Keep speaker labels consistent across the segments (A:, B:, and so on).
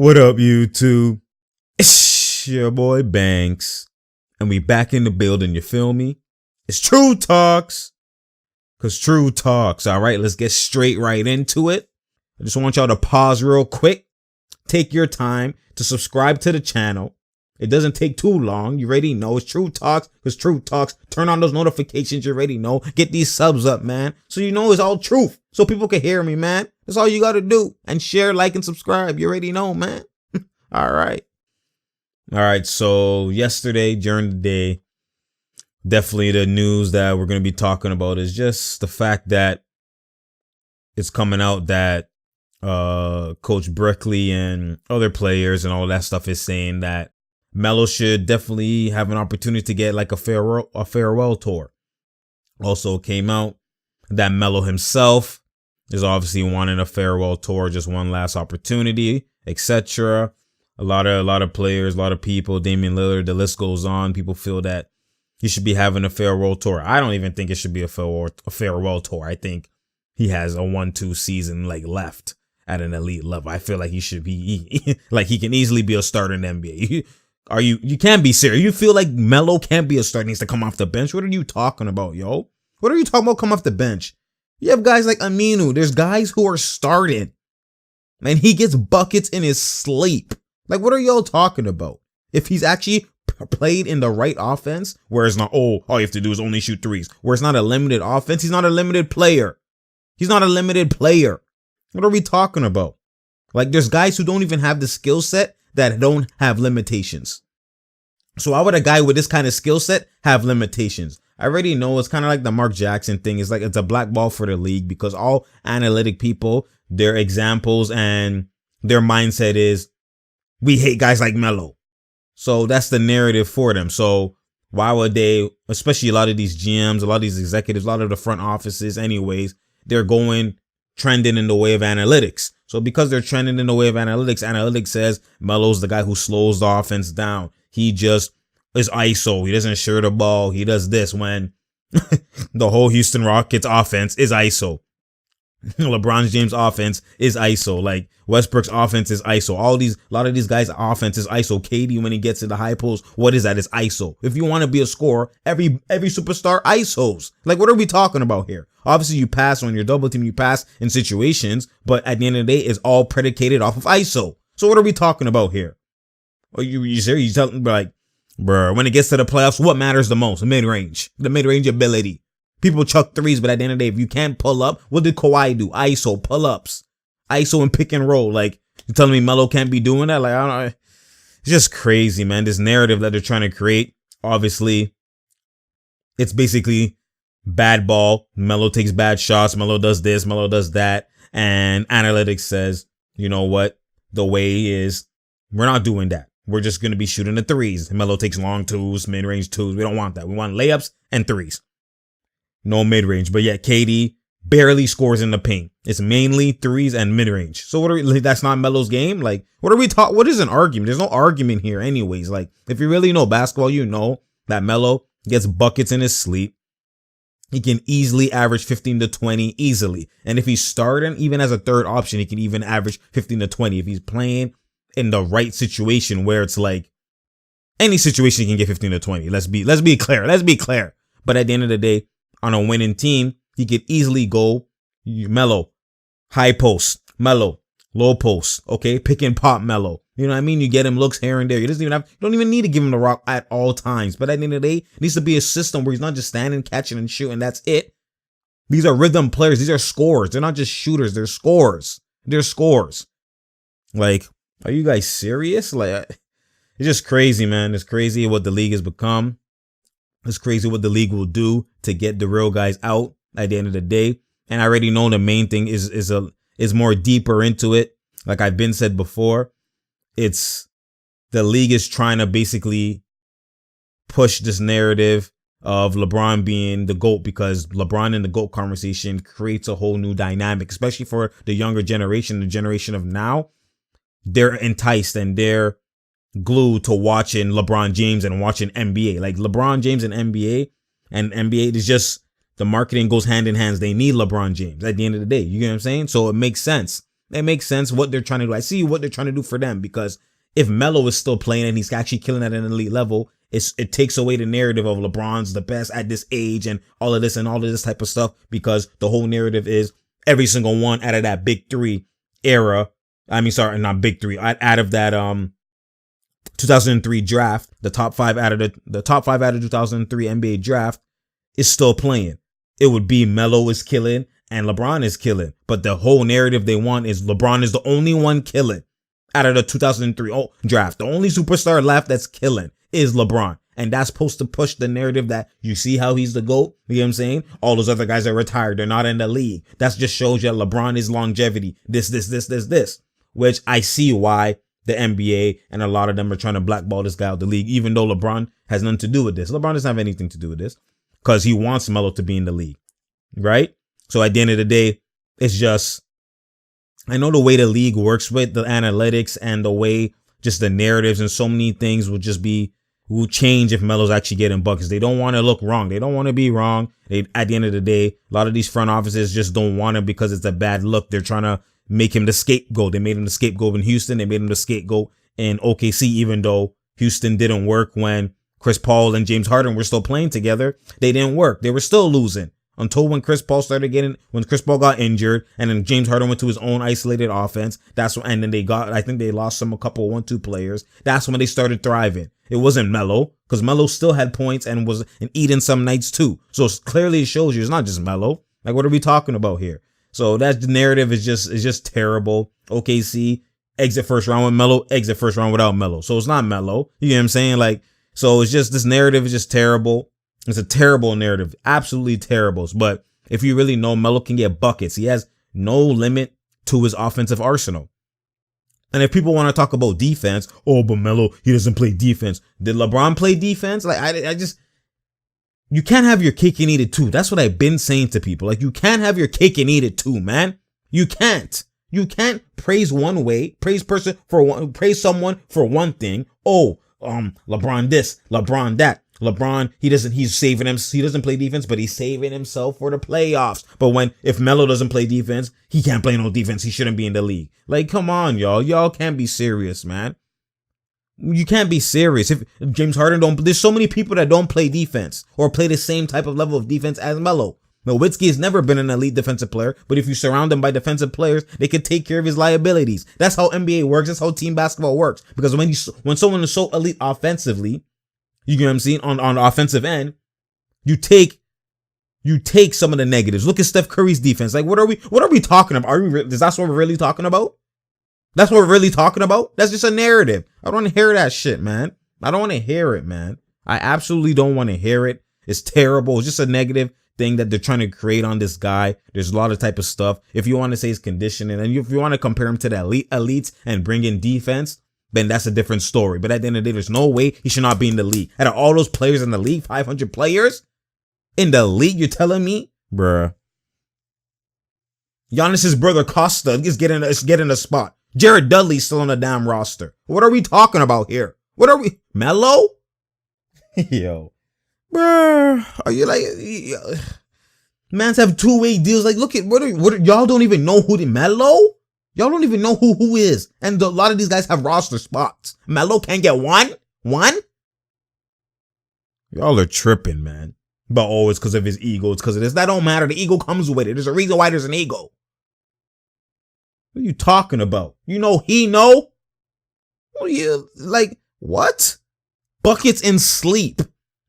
A: What up, YouTube? It's your boy Banks, and we back in the building, you feel me? It's True Talks, cause True Talks, alright? Let's get straight right into it. I just want y'all to pause real quick, take your time to subscribe to the channel. It doesn't take too long, you already know. It's True Talks, cause True Talks. Turn on those notifications, you already know. Get these subs up, man, so you know it's all truth, so people can hear me, man. That's all you gotta do. And share, like, and subscribe. You already know, man. All right. So yesterday during the day, definitely the news that we're going to be talking about is just the fact that it's coming out that Coach Brickley and other players and all that stuff is saying that Melo should definitely have an opportunity to get like a farewell tour. Also came out that Melo himself is obviously wanting a farewell tour, just one last opportunity, etc. A lot of players, a lot of people, Damian Lillard, the list goes on. People feel that he should be having a farewell tour. I don't even think it should be a farewell tour. I think he has a 1-2 season like left at an elite level. I feel like he should be like he can easily be a starter in the NBA. You can't be serious. You feel like Melo can't be a starter, needs to come off the bench? What are you talking about, yo? What are you talking about? Come off the bench? You have guys like Aminu. There's guys who are started, and he gets buckets in his sleep. Like, what are y'all talking about? If he's actually played in the right offense, where it's not, all you have to do is only shoot threes, where it's not a limited offense, he's not a limited player. He's not a limited player. What are we talking about? Like, there's guys who don't even have the skill set that don't have limitations. So why would a guy with this kind of skill set have limitations? I already know it's kind of like the Mark Jackson thing. It's like it's a black ball for the league because all analytic people, their examples and their mindset is, we hate guys like Melo. So that's the narrative for them. So why would they, especially a lot of these GMs, a lot of these executives, a lot of the front offices anyways, they're trending in the way of analytics. So because they're trending in the way of analytics says Melo's the guy who slows the offense down. He just is ISO. He doesn't share the ball. He does this when the whole Houston Rockets offense is ISO. LeBron James offense is ISO. Like Westbrook's offense is ISO. A lot of these guys' offense is ISO. KD, when he gets to the high post, what is that? It's ISO. If you want to be a scorer, every superstar ISOs. Like, what are we talking about here? Obviously, you pass on your double team, you pass in situations, but at the end of the day, it's all predicated off of ISO. So what are we talking about here? Are you serious? You telling me like, bruh, when it gets to the playoffs, what matters the most? The mid-range ability. People chuck threes, but at the end of the day, if you can't pull up, what did Kawhi do? ISO, pull-ups. ISO and pick and roll. Like, you're telling me Melo can't be doing that? Like, I don't know. It's just crazy, man. This narrative that they're trying to create, obviously, it's basically bad ball. Melo takes bad shots. Melo does this. Melo does that. And analytics says, you know what? The way is, we're not doing that. We're just going to be shooting the threes. Melo takes long twos, mid-range twos. We don't want that. We want layups and threes. No mid-range, but yet KD barely scores in the paint. It's mainly threes and mid-range. So that's not Melo's game? Like, what are we talking? What is an argument? There's no argument here anyways. Like, if you really know basketball, you know that Melo gets buckets in his sleep. He can easily average 15 to 20 easily. And if he's starting, even as a third option, he can even average 15 to 20. If he's playing in the right situation where it's like any situation, he can get 15 to 20. Let's be clear. But at the end of the day, on a winning team, he could easily go Melo, high post, Melo, low post, okay? Pick and pop Melo. You know what I mean? You get him looks here and there. You don't even need to give him the rock at all times. But at the end of the day, it needs to be a system where he's not just standing, catching, and shooting. That's it. These are rhythm players. These are scorers. They're not just shooters. They're scorers. Like, are you guys serious? Like, it's just crazy, man. It's crazy what the league has become. It's crazy what the league will do to get the real guys out at the end of the day. And I already know the main thing is more deeper into it. Like I've been said before, it's the league is trying to basically push this narrative of LeBron being the GOAT, because LeBron in the GOAT conversation creates a whole new dynamic, especially for the younger generation, the generation of now. They're enticed and they're glued to watching LeBron James and watching NBA. Like LeBron James and NBA is just, the marketing goes hand in hand. They need LeBron James at the end of the day. You get what I'm saying? So it makes sense. It makes sense what they're trying to do. I see what they're trying to do for them, because if Melo is still playing and he's actually killing at an elite level, it takes away the narrative of LeBron's the best at this age and all of this type of stuff, because the whole narrative is every single one out of that big three era. I mean, sorry, not big three, out of that 2003 draft, the top five out of 2003 NBA draft is still playing. It would be Melo is killing and LeBron is killing, but the whole narrative they want is LeBron is the only one killing out of the 2003 draft. The only superstar left that's killing is LeBron. And that's supposed to push the narrative that you see how he's the GOAT. You know what I'm saying? All those other guys are retired. They're not in the league. That just shows you LeBron is longevity. This. Which I see why the NBA and a lot of them are trying to blackball this guy out of the league, even though LeBron has nothing to do with this. LeBron doesn't have anything to do with this because he wants Melo to be in the league. Right? So at the end of the day, it's just, I know the way the league works with the analytics and the way just the narratives and so many things will change if Melo's actually getting buckets. They don't want to look wrong. They don't want to be wrong. At the end of the day, a lot of these front offices just don't want him because it's a bad look. They're trying to make him the scapegoat. They made him the scapegoat in Houston. They made him the scapegoat in OKC, even though Houston didn't work when Chris Paul and James Harden were still playing together. They didn't work. They were still losing until when Chris Paul got injured and then James Harden went to his own isolated offense. And then I think they lost a couple 1-2 players. That's when they started thriving. It wasn't Melo, because Melo still had points and was eating some nights too. So clearly it shows you it's not just Melo. Like, what are we talking about here? So that narrative is just terrible. OKC exit first round with Melo, exit first round without Melo. So it's not Melo. You know what I'm saying? Like, so it's just, this narrative is just terrible. It's a terrible narrative, absolutely terrible. But if you really know, Melo can get buckets. He has no limit to his offensive arsenal. And if people want to talk about defense, oh, but Melo, he doesn't play defense. Did LeBron play defense? Like, I just, you can't have your cake and eat it too. That's what I've been saying to people. Like, you can't have your cake and eat it too, man. You can't. You can't praise one way, praise someone for one thing. Oh, LeBron this, LeBron that. LeBron, he doesn't play defense, but he's saving himself for the playoffs. But if Melo doesn't play defense, he can't play no defense. He shouldn't be in the league. Like, come on, y'all. Y'all can't be serious, man. You can't be serious. If James Harden there's so many people that don't play defense or play the same type of level of defense as Melo. Nowitzki has never been an elite defensive player, but if you surround him by defensive players, they can take care of his liabilities. That's how NBA works. That's how team basketball works. Because when someone is so elite offensively, you know what I'm saying, on the offensive end, you take some of the negatives. Look at Steph Curry's defense. Like, what are we talking about? Is that what we're really talking about? That's what we're really talking about? That's just a narrative. I don't want to hear that shit, man. I don't want to hear it, man. I absolutely don't want to hear it. It's terrible. It's just a negative thing that they're trying to create on this guy. There's a lot of type of stuff. If you want to say his conditioning, and if you want to compare him to the elites and bring in defense, then that's a different story. But at the end of the day, there's no way he should not be in the league. Out of all those players in the league, 500 players in the league, you're telling me? Bruh. Giannis's brother Costa is getting a spot. Jared Dudley's still on the damn roster. What are we talking about here? Melo? Yo. Bruh. Are you like, mans have two-way deals? Like, look at, y'all don't even know who Melo? Y'all don't even know who is. And a lot of these guys have roster spots. Melo can't get one? Y'all are tripping, man. But it's because of his ego. It's because of this. That don't matter. The ego comes with it. There's a reason why there's an ego. What are you talking about? You know he know? What are you, like, what? Buckets in sleep.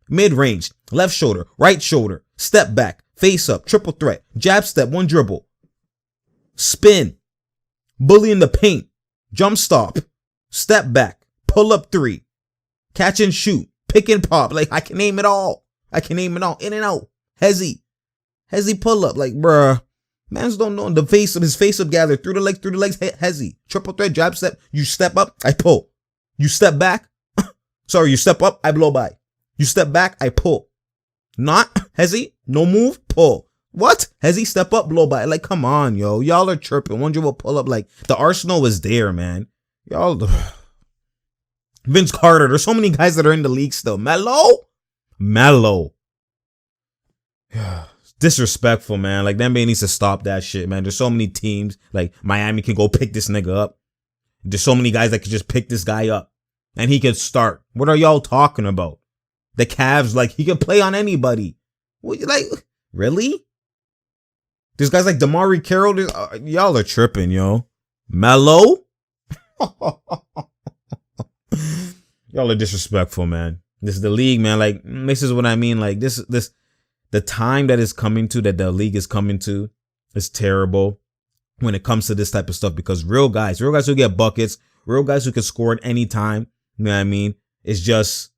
A: Mid-range. Left shoulder. Right shoulder. Step back. Face up. Triple threat. Jab step. One dribble. Spin. Bully in the paint, jump stop, step back, pull up three, catch and shoot, pick and pop. Like, I can name it all. In and out. Hezzy pull up. Like, bruh, mans don't know his face up gather through the legs, Hezzy. Triple threat, jab step. You step up, I pull. You step back. You step up, I blow by. You step back, I pull. Not Hezzy, no move, pull. What? Has he step up, blow by? Like, come on, yo. Y'all are chirping. One dribble pull up. Like, the arsenal is there, man. Y'all. Vince Carter. There's so many guys that are in the league still. Melo. Disrespectful, man. Like, the NBA needs to stop that shit, man. There's so many teams. Like, Miami can go pick this nigga up. There's so many guys that could just pick this guy up. And he could start. What are y'all talking about? The Cavs, like, he could play on anybody. What, like, really? There's guys like Damari Carroll. Y'all are tripping, yo. Melo? Y'all are disrespectful, man. This is the league, man. Like, this is what I mean. Like, this, the time that is coming to, that the league is coming to, is terrible when it comes to this type of stuff, because real guys who get buckets, real guys who can score at any time, you know what I mean? It's just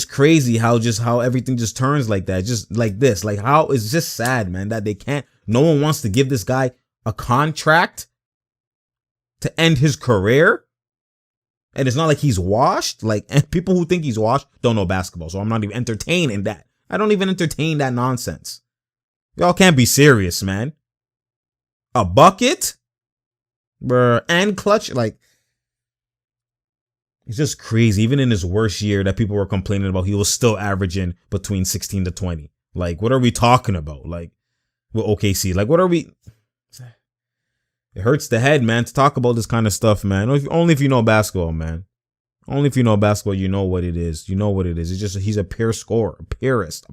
A: crazy how everything just turns like that. Just like this. Like, how it's just sad, man, that no one wants to give this guy a contract to end his career. And it's not like he's washed. Like, and people who think he's washed don't know basketball. So I'm not even entertaining that. I don't even entertain that nonsense. Y'all can't be serious, man. A bucket? Bruh, and clutch? Like, it's just crazy. Even in his worst year that people were complaining about, he was still averaging between 16 to 20. Like, what are we talking about? Like, with OKC? Like, what are we... It hurts the head, man, to talk about this kind of stuff, man. Only if you know basketball, man. Only if you know basketball, you know what it is. You know what it is. It's just, he's a pure scorer, a purist,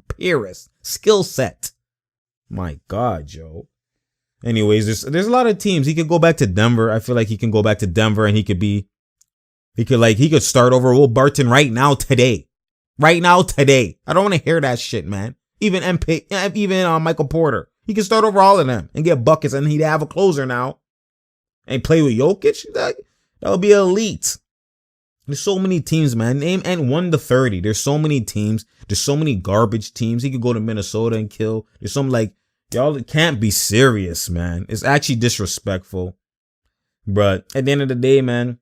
A: skill set. My God, Joe. Anyways, there's a lot of teams. He could go back to Denver. I feel like he can go back to Denver and he could start over Will Barton right now, today. Right now, today. I don't want to hear that shit, man. Even Michael Porter. He can start over all of them and get buckets, and he'd have a closer now. And play with Jokic. That would be elite. There's so many teams, man. Name and 1 to 30. There's so many teams. There's so many garbage teams. He could go to Minnesota and kill. There's some, like, y'all can't be serious, man. It's actually disrespectful. But at the end of the day, man,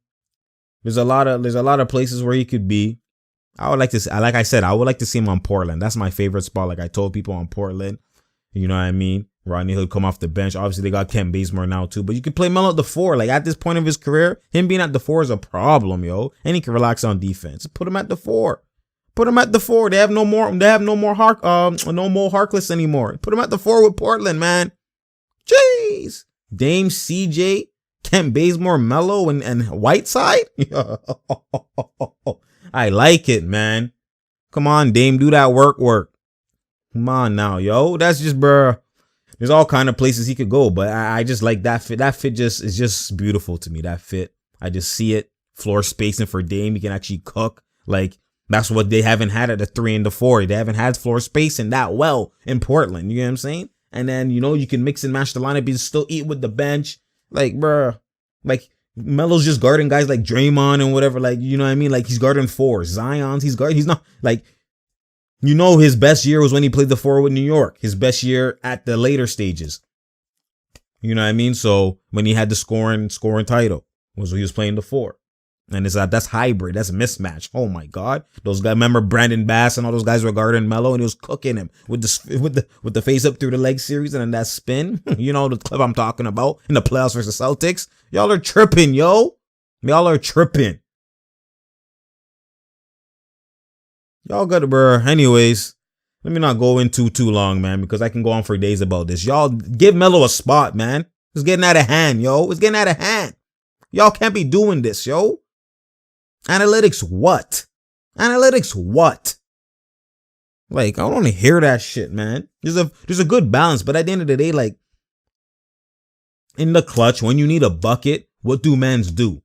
A: there's a lot of places where he could be. I would like to, like I said, I would like to see him on Portland. That's my favorite spot. Like I told people, on Portland. You know what I mean? Rodney Hood come off the bench. Obviously, they got Kent Bazemore now, too. But you could play Melo at the 4. Like, at this point of his career, him being at the 4 is a problem, yo. And he can relax on defense. Put him at the 4. Put him at the 4. They have no more Harkless anymore. Put him at the 4 with Portland, man. Jeez. Dame, CJ, Kent Bazemore, Melo, and Whiteside. I like it, man. Come on, Dame, do that work. Come on now, yo. That's just, bruh. There's all kind of places he could go, but I just like that fit. That fit is just beautiful to me. That fit. I just see it. Floor spacing for Dame. He can actually cook. Like, that's what they haven't had at the 3 and the 4. They haven't had floor spacing that well in Portland. You know what I'm saying? And then, you know, you can mix and match the lineup. You still eat with the bench. Like, bruh. Like, Melo's just guarding guys like Draymond and whatever. Like, you know what I mean? Like, he's guarding 4. Zion's. He's not, like... You know, his best year was when he played the 4 with New York. His best year at the later stages. You know what I mean? So when he had the scoring title was when he was playing the 4. And that's hybrid. That's a mismatch. Oh my God. Those guys, remember Brandon Bass and all those guys were guarding Melo, and he was cooking him with the face up through the leg series and then that spin. You know the clip I'm talking about in the playoffs versus Celtics. Y'all are tripping, yo. Y'all are tripping. Y'all got it, bro. Anyways, let me not go into too long, man, because I can go on for days about this. Y'all give Melo a spot, man. It's getting out of hand, yo. It's getting out of hand. Y'all can't be doing this, yo. Analytics what? Analytics what? Like, I don't want to hear that shit, man. There's a good balance, but at the end of the day, like, in the clutch, when you need a bucket, what do mans do?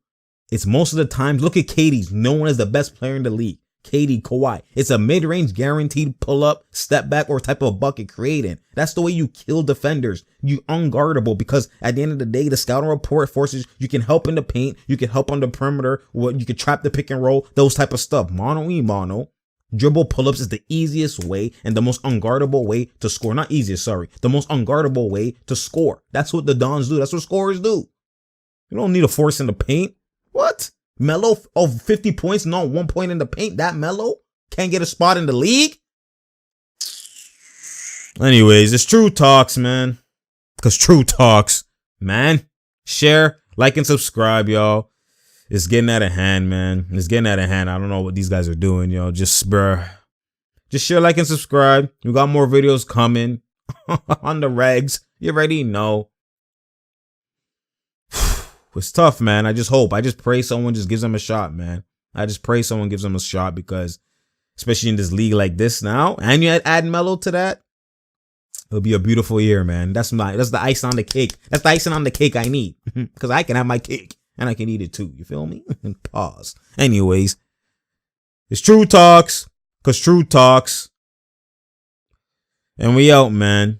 A: It's most of the times, look at KD's known as the best player in the league. KD, Kawhi. It's a mid-range guaranteed pull-up, step back, or type of bucket creating. That's the way you kill defenders. You unguardable, because at the end of the day, the scouting report forces you can help in the paint, you can help on the perimeter, you can trap the pick and roll, those type of stuff. Mono. Dribble pull-ups is the easiest way and the most unguardable way to score. Not easiest, sorry. The most unguardable way to score. That's what the Dons do. That's what scorers do. You don't need a force in the paint. What? Melo of 50 points, not 1 point in the paint. That Melo can't get a spot in the league. Anyways, it's True Talks, man. Because True Talks, man. Share, like, and subscribe, y'all. It's getting out of hand, man. It's getting out of hand. I don't know what these guys are doing, yo. Just share, like, and subscribe. We got more videos coming. on the regs. You already know. It's tough, man. I just pray someone just gives them a shot, man. I just pray someone gives them a shot because, especially in this league like this now, and you add Melo to that, it'll be a beautiful year, man. That's the icing on the cake. That's the icing on the cake I need because I can have my cake and I can eat it too. You feel me? Pause. Anyways, it's True Talks, because True Talks, and we out, man.